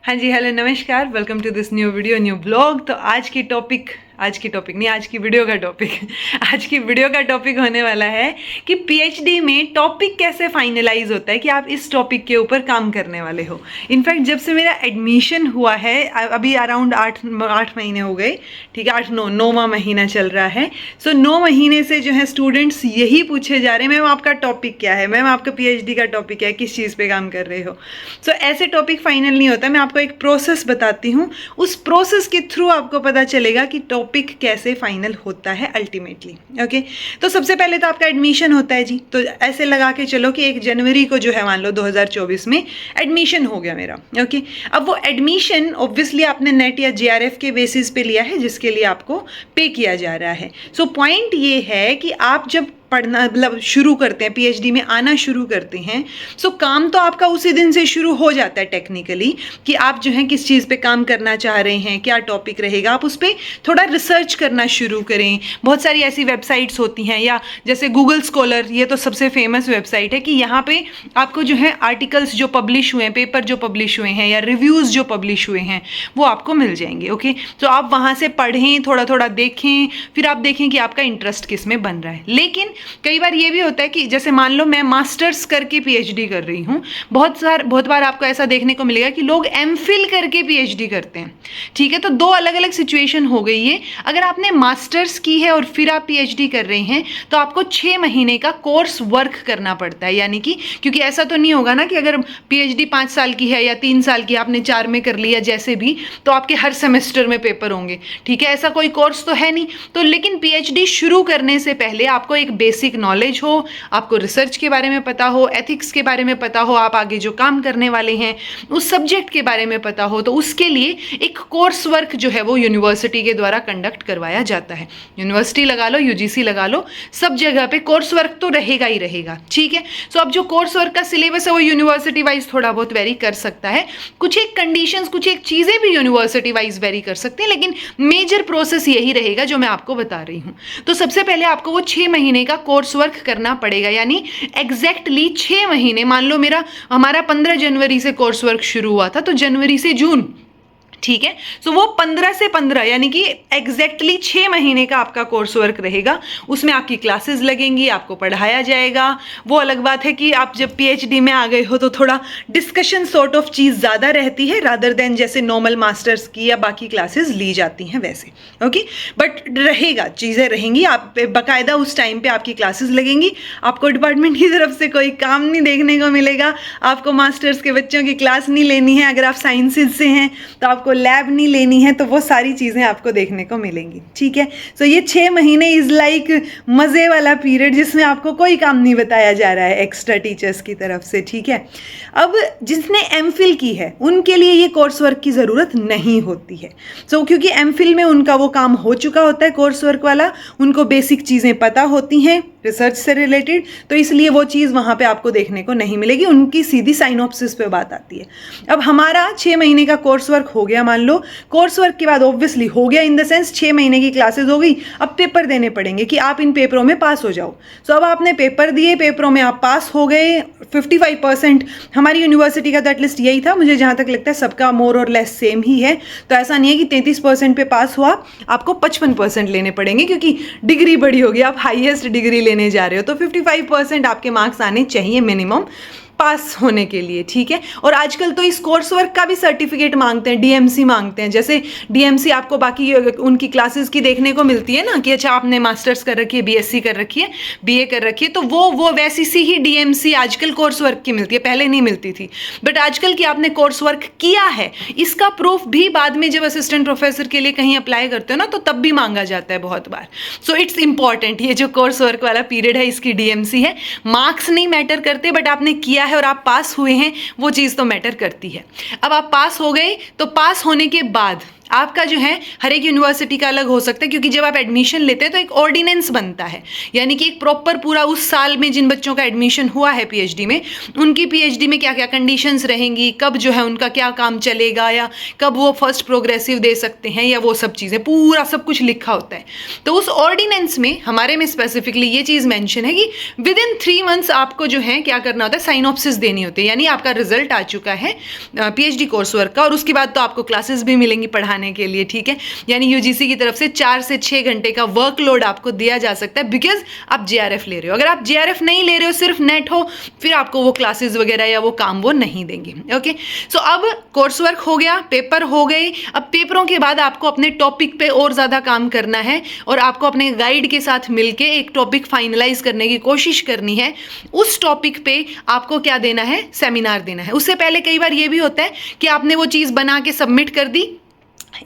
हाँ जी, हेलो नमस्कार, welcome to this new video new blog. तो आज की वीडियो का टॉपिक होने वाला है कि पीएचडी में टॉपिक कैसे फाइनलाइज होता है कि आप इस टॉपिक के ऊपर काम करने वाले हो। इनफैक्ट जब से मेरा एडमिशन हुआ है अभी अराउंड 8 महीने हो गए, ठीक है, 9वां महीना चल रहा है। सो 9 महीने से जो है स्टूडेंट्स यही पूछे जा रहे हैं, मैम आपका टॉपिक क्या है, मैम आपका पीएचडी का टॉपिक क्या है, किस चीज़ पे काम कर रहे हो। सो ऐसे टॉपिक फाइनल नहीं होता। मैं आपको एक प्रोसेस बताती हूँ, उस प्रोसेस के थ्रू आपको पता चलेगा कि टॉपिक कैसे फाइनल होता है अल्टीमेटली। ओके, तो सबसे पहले तो आपका एडमिशन होता है जी। तो ऐसे लगा के चलो कि 1 जनवरी को जो है, मान लो 2024 में एडमिशन हो गया मेरा। ओके, अब वो एडमिशन ऑब्वियसली आपने नेट या जेआरएफ के बेसिस पे लिया है, जिसके लिए आपको पे किया जा रहा है। सो पॉइंट ये है कि आप जब पढ़ना मतलब शुरू करते हैं, पीएचडी में आना शुरू करते हैं, सो काम तो आपका उसी दिन से शुरू हो जाता है टेक्निकली, कि आप जो है किस चीज़ पे काम करना चाह रहे हैं, क्या टॉपिक रहेगा, आप उस पर थोड़ा रिसर्च करना शुरू करें। बहुत सारी ऐसी वेबसाइट्स होती हैं, या जैसे गूगल स्कॉलर, ये तो सबसे फेमस वेबसाइट है कि यहाँ पे आपको जो है आर्टिकल्स जो पब्लिश हुए हैं, पेपर जो पब्लिश हुए हैं, या रिव्यूज़ जो पब्लिश हुए हैं, वो आपको मिल जाएंगे। ओके, तो आप वहाँ से पढ़ें, थोड़ा थोड़ा देखें, फिर आप देखें कि आपका इंटरेस्ट किस में बन रहा है। लेकिन कई बार ये भी होता है कि जैसे मान लो मैं मास्टर्स करके पीएचडी कर रही हूँ, बहुत बार आपको ऐसा देखने को मिलेगा कि लोग एमफिल करके पीएचडी करते हैं। ठीक है, तो 2 अलग अलग सिचुएशन हो गई है। अगर आपने मास्टर्स की है और फिर आप पीएचडी कर रहे हैं, तो आपको 6 महीने का कोर्स वर्क करना पड़ता है। यानी कि क्योंकि ऐसा तो नहीं होगा ना कि अगर पीएचडी 5 साल की है या 3 साल की, आपने 4 में कर लिया जैसे भी, तो आपके हर सेमेस्टर में पेपर होंगे। ठीक है, ऐसा कोई कोर्स तो है नहीं। तो लेकिन पीएचडी शुरू करने से पहले आपको एक बेसिक नॉलेज हो, आपको रिसर्च के बारे में पता हो, एथिक्स के बारे में पता हो, आप आगे जो काम करने वाले हैं उस सब्जेक्ट के बारे में पता हो, तो उसके लिए एक कोर्स वर्क जो है वो यूनिवर्सिटी के द्वारा कंडक्ट करवाया जाता है। यूनिवर्सिटी लगा लो, यूजीसी लगा लो, सब जगह पे कोर्स वर्क तो रहेगा ही रहेगा। ठीक है, सो अब जो कोर्स वर्क का सिलेबस है वो यूनिवर्सिटी वाइज थोड़ा बहुत वेरी कर सकता है। कुछ एक कंडीशंस, कुछ एक चीज़ें भी यूनिवर्सिटी वाइज वेरी कर सकते हैं, लेकिन मेजर प्रोसेस यही रहेगा जो मैं आपको बता रही हूँ। तो सबसे पहले आपको वो 6 महीने का कोर्स वर्क करना पड़ेगा, यानी एग्जैक्टली 6 महीने। मान लो हमारा 15 जनवरी से कोर्स वर्क शुरू हुआ था, तो जनवरी से जून, ठीक है, सो वो 15 से 15 यानी कि एग्जैक्टली 6 महीने का आपका कोर्स वर्क रहेगा। उसमें आपकी क्लासेस लगेंगी, आपको पढ़ाया जाएगा। वो अलग बात है कि आप जब पीएचडी में आ गए हो तो थोड़ा डिस्कशन सॉर्ट ऑफ चीज़ ज़्यादा रहती है, रादर देन जैसे नॉर्मल मास्टर्स की या बाकी क्लासेस ली जाती हैं वैसे। ओके, बट रहेगा, चीज़ें रहेंगी, आप बाकायदा उस टाइम पे आपकी क्लासेस लगेंगी। आपको डिपार्टमेंट की तरफ से कोई काम नहीं देखने को मिलेगा, आपको मास्टर्स के बच्चों की क्लास नहीं लेनी है। अगर आप साइंसेज से हैं तो आपको लैब नहीं लेनी है, तो वो सारी चीज़ें आपको देखने को मिलेंगी। ठीक है, सो ये 6 महीने इज़ लाइक मज़े वाला पीरियड, जिसमें आपको कोई काम नहीं बताया जा रहा है एक्स्ट्रा टीचर्स की तरफ से। ठीक है, अब जिसने एमफिल की है उनके लिए ये कोर्स वर्क की ज़रूरत नहीं होती है। सो क्योंकि एमफिल में उनका वो काम हो चुका होता है कोर्स वर्क वाला, उनको बेसिक चीज़ें पता होती हैं रिसर्च से रिलेटेड, तो इसलिए वो चीज़ वहाँ पे आपको देखने को नहीं मिलेगी। उनकी सीधी साइनॉप्सिस पे बात आती है। अब हमारा 6 महीने का कोर्स वर्क हो गया, मान लो कोर्स वर्क के बाद ऑब्वियसली हो गया इन द सेंस 6 महीने की क्लासेस हो गई। अब पेपर देने पड़ेंगे कि आप इन पेपरों में पास हो जाओ। सो अब आपने पेपर दिए, पेपरों में आप पास हो गए 55%। हमारी यूनिवर्सिटी का तो एटलीस्ट यही था, मुझे जहाँ तक लगता है सबका मोर और लेस सेम ही है। तो ऐसा नहीं है कि 33% पे पास हुआ, आपको 55% लेने पड़ेंगे, क्योंकि डिग्री बड़ी होगी, आप हाईएस्ट डिग्री लेने जा रहे हो। तो 55% आपके मार्क्स आने चाहिए मिनिमम पास होने के लिए। ठीक है, और आजकल तो इस कोर्स वर्क का भी सर्टिफिकेट मांगते हैं, डीएमसी मांगते हैं। जैसे डीएमसी आपको बाकी उनकी क्लासेस की देखने को मिलती है ना, कि अच्छा आपने मास्टर्स कर रखी है, बीएससी कर रखी है, बीए कर रखी है, तो वो वैसी सी ही डीएमसी आजकल कोर्स वर्क की मिलती है। पहले नहीं मिलती थी, बट आजकल की आपने कोर्स वर्क किया है, इसका प्रूफ भी बाद में जब असिस्टेंट प्रोफेसर के लिए कहीं अप्लाई करते हो ना, तो तब भी मांगा जाता है बहुत बार। सो इट्स इंपॉर्टेंट, ये जो कोर्स वर्क वाला पीरियड है इसकी डीएमसी है। मार्क्स नहीं मैटर करते, बट आपने किया है और आप पास हुए हैं, वो चीज़ तो मैटर करती है। अब आप पास हो गए, तो पास होने के बाद आपका जो है हर एक यूनिवर्सिटी का अलग हो सकता है, क्योंकि जब आप एडमिशन लेते हैं तो एक ऑर्डिनेंस बनता है, यानी कि एक प्रॉपर पूरा उस साल में जिन बच्चों का एडमिशन हुआ है पीएचडी में, उनकी पीएचडी में क्या क्या कंडीशंस रहेंगी, कब जो है उनका क्या काम चलेगा, या कब वो फर्स्ट प्रोग्रेसिव दे सकते हैं, या वो सब चीज़ें पूरा सब कुछ लिखा होता है। तो उस ऑर्डिनेंस में हमारे में स्पेसिफिकली ये चीज़ मेंशन है कि विद इन 3 मंथ्स आपको जो है क्या करना होता है, साइनॉप्सिस देनी होती है, यानी आपका रिजल्ट आ चुका है पीएचडी कोर्स वर्क का, और उसके बाद तो आपको क्लासेस भी मिलेंगी पढ़ाने के लिए, ठीक है। यानी यूजीसी की तरफ से 4 से 6 घंटे का वर्कलोड आपको दिया जा सकता है, बिकॉज आप जेआरएफ ले रहे हो। अगर आप जेआरएफ नहीं ले रहे हो, सिर्फ नेट हो, फिर आपको वो क्लासेस वगैरह या वो काम वो नहीं देंगे। ओके, सो अब कोर्स वर्क हो गया, पेपर हो गए। अब पेपरों के बाद आपको अपने टॉपिक पे और ज़्यादा काम करना है, और आपको अपने गाइड के साथ मिलके एक टॉपिक फाइनलाइज करने की कोशिश करनी है। उस टॉपिक पे आपको क्या देना है, सेमिनार देना है। उससे पहले कई बार ये भी होता है कि आपने वो चीज़ बना के सबमिट कर दी,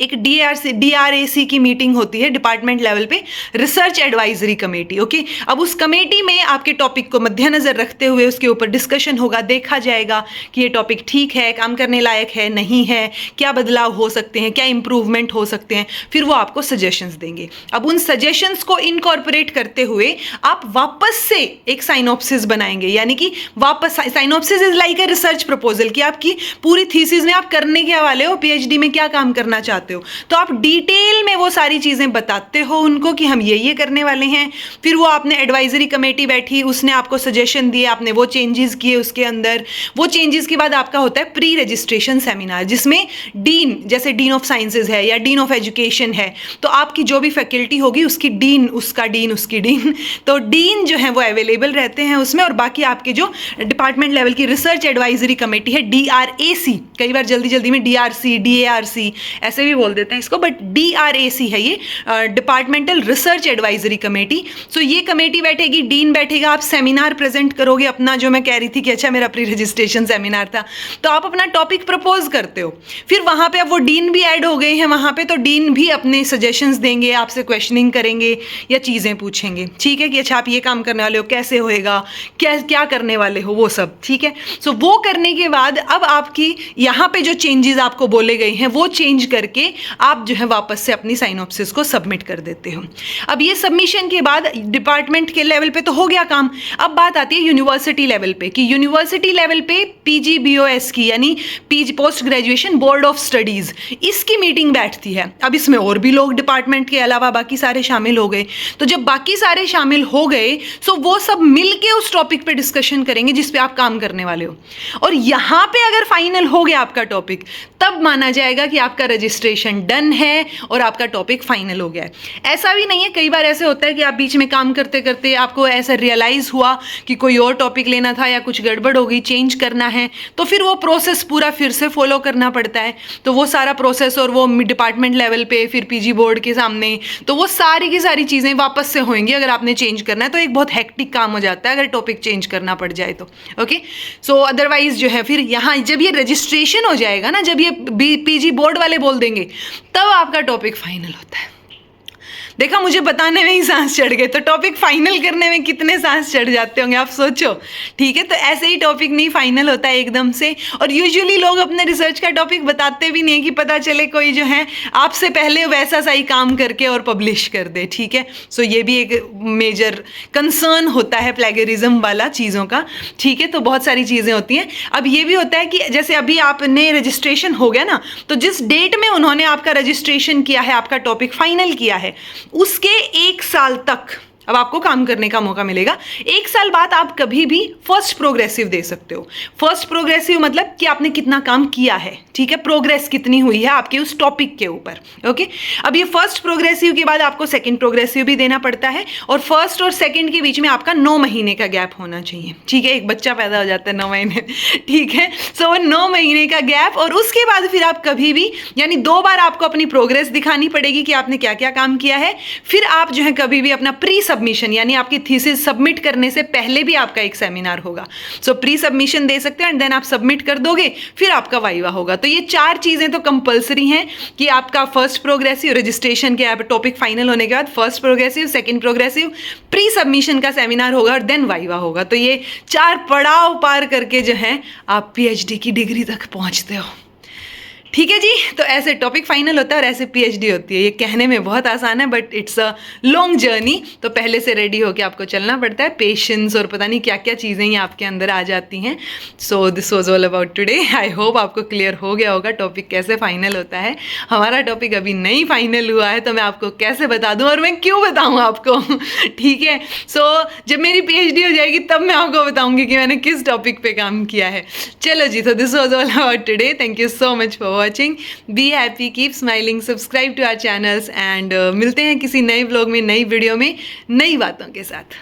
एक DRAC की मीटिंग होती है डिपार्टमेंट लेवल पे, रिसर्च एडवाइजरी कमेटी। ओके, अब उस कमेटी में आपके टॉपिक को मद्देनजर रखते हुए उसके ऊपर डिस्कशन होगा, देखा जाएगा कि ये टॉपिक ठीक है, काम करने लायक है, नहीं है, क्या बदलाव हो सकते हैं, क्या इंप्रूवमेंट हो सकते हैं, फिर वो आपको सजेशंस देंगे। अब उन सजेशंस को इनकॉर्पोरेट करते हुए आप वापस से एक साइनॉप्सिस बनाएंगे, यानी कि वापस synopsis is like a research proposal, कि आपकी पूरी थीसिस में आप करने क्या वाले हो, पीएचडी में क्या काम करना चाहते हो, तो आप डिटेल में वो सारी चीजें बताते हो उनको कि हम ये करने वाले हैं। फिर वो आपने एडवाइजरी कमेटी बैठी, उसने आपको सजेशन दिए, आपने वो चेंजेस किए उसके अंदर। वो चेंजेस के बाद आपका होता है प्री रजिस्ट्रेशन सेमिनार, जिसमें डीन, जैसे डीन ऑफ साइंसेज है या डीन ऑफ एजुकेशन है, तो आपकी जो भी फैकल्टी होगी उसकी डीन, उसका डीन, उसकी डीन, तो डीन जो है वो अवेलेबल रहते हैं उसमें। और बाकी आपके जो डिपार्टमेंट लेवल की रिसर्च एडवाइजरी कमेटी है, DRAC, कई बार जल्दी जल्दी में DRC, DARC ऐसे भी बोल देते हैं इसको, बट DRAC है ये, डिपार्टमेंटल रिसर्च एडवाइजरी कमेटी। सो ये कमेटी बैठेगी, डीन बैठेगा, आप सेमिनार प्रेजेंट करोगे अपना, जो मैं कह रही थी कि अच्छा मेरा प्री रजिस्ट्रेशन सेमिनार था, तो आप अपना टॉपिक प्रपोज करते हो। फिर वहां पे अब वो डीन भी ऐड हो गए हैं वहां पे, तो डीन भी अपने सजेशंस देंगे, आपसे क्वेश्चनिंग करेंगे या चीजें पूछेंगे, ठीक है, कि अच्छा आप ये काम करने वाले हो, कैसे होएगा, क्या करने वाले हो, वो सब, ठीक है। सो वो करने के बाद अब आपकी यहाँ पे जो चेंजेस आपको बोले गए हैं वो चेंज करके आप जो है वापस से अपनी साइनॉप्सिस को सबमिट कर देते हो। अब ये सबमिशन के बाद डिपार्टमेंट के लेवल पे तो हो गया काम। अब बात आती है यूनिवर्सिटी लेवल पे, कि यूनिवर्सिटी लेवल पे PGBOS की, यानी PG post graduation board of studies, इसकी मीटिंग बैठती है। अब इसमें और भी लोग डिपार्टमेंट के अलावा बाकी सारे शामिल हो गए। तो जब बाकी सारे शामिल हो गए, सो वो सब मिलके उस टॉपिक पे डिस्कशन करेंगे जिस पे आप काम करने वाले हो। और यहां पे अगर फाइनल हो गया आपका टॉपिक, तब माना जाएगा कि आपका रजिस्ट्रेशन डन है और आपका टॉपिक फाइनल हो गया है। ऐसा भी नहीं है, कई बार ऐसे होता है कि आप बीच में काम करते करते आपको ऐसा रियलाइज हुआ कि कोई और टॉपिक लेना था या कुछ गड़बड़ हो गई, चेंज करना है, तो फिर वो प्रोसेस पूरा फिर से फॉलो करना पड़ता है। तो वो सारा प्रोसेस और वो डिपार्टमेंट लेवल पे फिर पीजी बोर्ड के सामने, तो वो सारी की सारी चीज़ें वापस से होंगी। अगर आपने चेंज करना है तो एक बहुत हेक्टिक काम हो जाता है अगर टॉपिक चेंज करना पड़ जाए तो। ओके, सो अदरवाइज जो है फिर यहाँ जब ये रजिस्ट्रेशन हो जाएगा ना, जब ये पीजी बोर्ड वाले बोल देंगे, तब आपका टॉपिक फाइनल होता है। देखा, मुझे बताने में ही सांस चढ़ गए, तो टॉपिक फाइनल करने में कितने सांस चढ़ जाते होंगे आप सोचो, ठीक है। तो ऐसे ही टॉपिक नहीं फाइनल होता है एकदम से। और यूजुअली लोग अपने रिसर्च का टॉपिक बताते भी नहीं कि पता चले कोई जो है आपसे पहले वैसा सा ही काम करके और पब्लिश कर दे, ठीक है। सो ये भी एक मेजर कंसर्न होता है प्लेगरिज्म वाला चीज़ों का, ठीक है। तो बहुत सारी चीज़ें होती हैं। अब ये भी होता है कि जैसे अभी आपने रजिस्ट्रेशन हो गया ना, तो जिस डेट में उन्होंने आपका रजिस्ट्रेशन किया है, आपका टॉपिक फाइनल किया है, उसके 1 साल तक अब आपको काम करने का मौका मिलेगा। 1 साल बाद आप कभी भी फर्स्ट प्रोग्रेसिव दे सकते हो। फर्स्ट प्रोग्रेसिव मतलब कि आपने कितना काम किया है, ठीक है, प्रोग्रेस कितनी हुई है आपके उस टॉपिक के ऊपर। ओके, अब ये फर्स्ट प्रोग्रेसिव के बाद आपको सेकंड प्रोग्रेसिव भी देना पड़ता है, और फर्स्ट और सेकंड के बीच में आपका 9 महीने का गैप होना चाहिए, ठीक है। एक बच्चा पैदा हो जाता है 9 महीने, ठीक है। सो 9 महीने का गैप, और उसके बाद फिर आप कभी भी, यानी 2 बार आपको अपनी प्रोग्रेस दिखानी पड़ेगी कि आपने क्या क्या काम किया है। फिर आप जो है कभी भी अपना प्री सबमिशन, यानी आपकी थीसिस सबमिट करने से पहले भी आपका एक सेमिनार होगा। सो प्री सबमिशन दे सकते हो एंड देन आप सबमिट कर दोगे, फिर आपका वाइवा होगा। तो ये 4 चीजें तो कंपलसरी हैं कि आपका फर्स्ट प्रोग्रेसिव, रजिस्ट्रेशन के टॉपिक फाइनल होने के बाद first progressive, second progressive, pre submission का सेमिनार होगा और देन वाइवा होगा। तो ये 4 पड़ाव पार करके जो है आप पीएचडी की डिग्री तक पहुंचते हो, ठीक है जी, तो ऐसे टॉपिक फाइनल होता है और ऐसे पीएचडी होती है। ये कहने में बहुत आसान है but it's a long journey. तो पहले से रेडी होके आपको चलना पड़ता है, पेशेंस और पता नहीं क्या क्या चीज़ें ये आपके अंदर आ जाती हैं। So this was all about today. I hope आपको क्लियर हो गया होगा टॉपिक कैसे फाइनल होता है। हमारा टॉपिक अभी नहीं फाइनल हुआ है तो मैं आपको कैसे बता दूँ और मैं क्यों बताऊँ आपको ठीक है। सो जब मेरी पीएचडी हो जाएगी तब मैं आपको बताऊँगी कि मैंने किस टॉपिक पे काम किया है। चलो जी, तो this was all about today. Thank you so much for watching. Be happy, keep smiling, subscribe to our channels and मिलते हैं किसी नए व्लॉग में, नई वीडियो में, नई बातों के साथ।